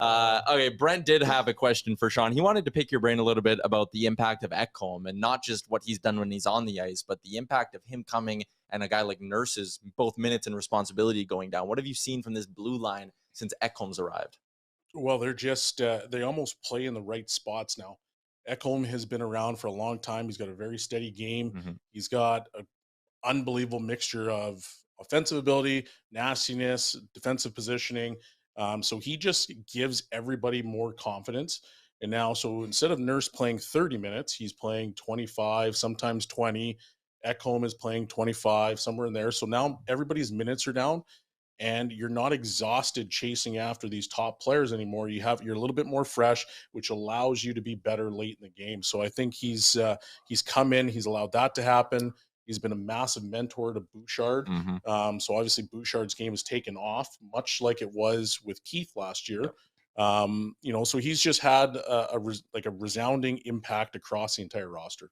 Okay, Brent did have a question for Shawn. He wanted to pick your brain a little bit about the impact of Ekholm and not just what he's done when he's on the ice, but the impact of him coming and a guy like Nurse's both minutes and responsibility going down. What have you seen from this blue line since Ekholm's arrived? Well, they're just they almost play in the right spots now. Ekholm has been around for a long time. He's got a very steady game. Mm-hmm. He's got an unbelievable mixture of offensive ability, nastiness, defensive positioning. So he just gives everybody more confidence. And now, so instead of Nurse playing 30 minutes, he's playing 25, sometimes 20. Ekholm is playing 25, somewhere in there. So now everybody's minutes are down and you're not exhausted chasing after these top players anymore. You're a little bit more fresh, which allows you to be better late in the game. So I think he's come in, he's allowed that to happen. He's been a massive mentor to Bouchard. Mm-hmm. So obviously Bouchard's game has taken off, much like it was with Keith last year. So he's just had a resounding impact across the entire roster.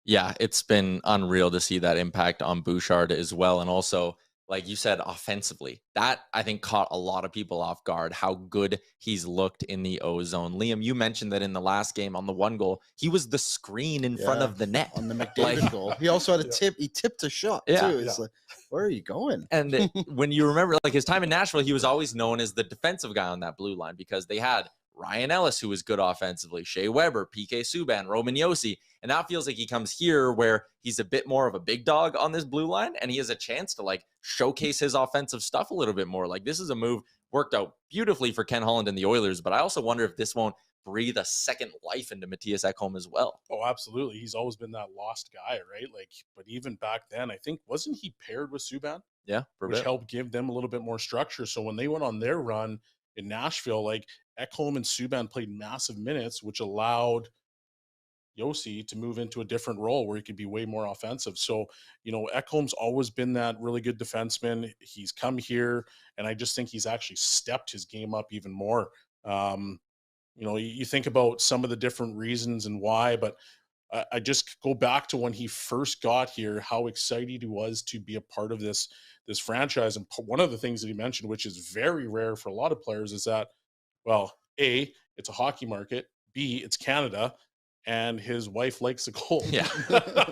Yeah, it's been unreal to see that impact on Bouchard as well. And also, like you said, offensively, that I think caught a lot of people off guard, how good he's looked in the O-zone. Liam, you mentioned that in the last game on the one goal, he was the screen in front of the net. On the McDavid goal. He also had a tip. He tipped a shot, too. It's like, where are you going? And when you remember, like his time in Nashville, he was always known as the defensive guy on that blue line because they had Ryan Ellis, who was good offensively, Shea Weber, PK Subban, Roman Josi. And now it feels like he comes here where he's a bit more of a big dog on this blue line and he has a chance to like showcase his offensive stuff a little bit more. Like this is a move worked out beautifully for Ken Holland and the Oilers, but I also wonder if this won't breathe a second life into Matthias Ekholm as well. Oh, absolutely. He's always been that lost guy, right? Like, but even back then, I think, wasn't he paired with Subban? Yeah, which helped give them a little bit more structure. So when they went on their run in Nashville, like Ekholm and Subban played massive minutes, which allowed Josi to move into a different role where he could be way more offensive. So, Ekholm's always been that really good defenseman. He's come here, and I just think he's actually stepped his game up even more. You think about some of the different reasons and why, but I just go back to when he first got here, how excited he was to be a part of this franchise. And one of the things that he mentioned, which is very rare for a lot of players, is that, well, A, it's a hockey market, B, it's Canada, and his wife likes the cold. Yeah.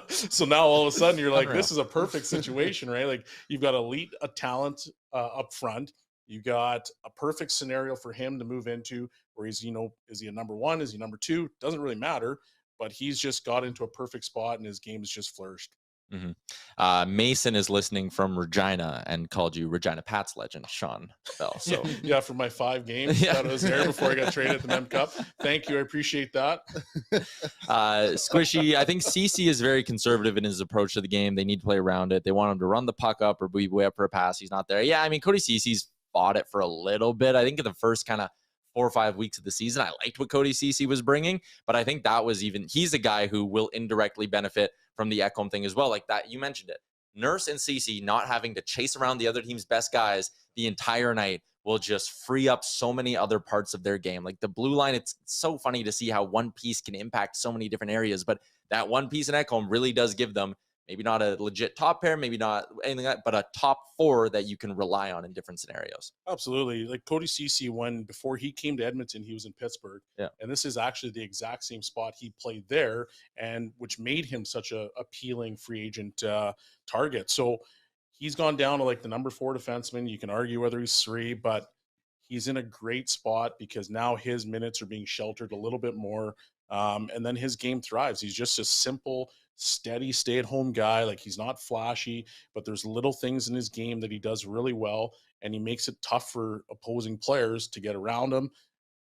So now all of a sudden you're like, this is a perfect situation, right? Like you've got elite talent up front. You got a perfect scenario for him to move into where he's, is he a number one? Is he number two? Doesn't really matter, but he's just got into a perfect spot and his game has just flourished. Mm-hmm. Mason is listening from Regina and called you Regina Pats legend, Shawn Belle. So yeah, for my 5 games that I was there before I got traded at the Mem Cup. Thank you. I appreciate that. Squishy, I think CC is very conservative in his approach to the game. They need to play around it. They want him to run the puck up or be way up for a pass. He's not there. Yeah, I mean, Cody Cece's fought it for a little bit. I think in the first kind of 4 or 5 weeks of the season, I liked what Cody Cece was bringing, but I think that was he's a guy who will indirectly benefit from the Ekholm thing as well. Like that, you mentioned it. Nurse and Cece not having to chase around the other team's best guys the entire night will just free up so many other parts of their game. Like the blue line, it's so funny to see how one piece can impact so many different areas, but that one piece in Ekholm really does give them maybe not a legit top pair, maybe not anything like that, but a top 4 that you can rely on in different scenarios. Absolutely. Like Cody Cece, before he came to Edmonton, he was in Pittsburgh. Yeah. And this is actually the exact same spot he played there, and which made him such a appealing free agent target. So he's gone down to like the number 4 defenseman. You can argue whether he's 3, but he's in a great spot because now his minutes are being sheltered a little bit more. And then his game thrives. He's just a simple, steady, stay-at-home guy. Like he's not flashy, but there's little things in his game that he does really well, and he makes it tough for opposing players to get around him.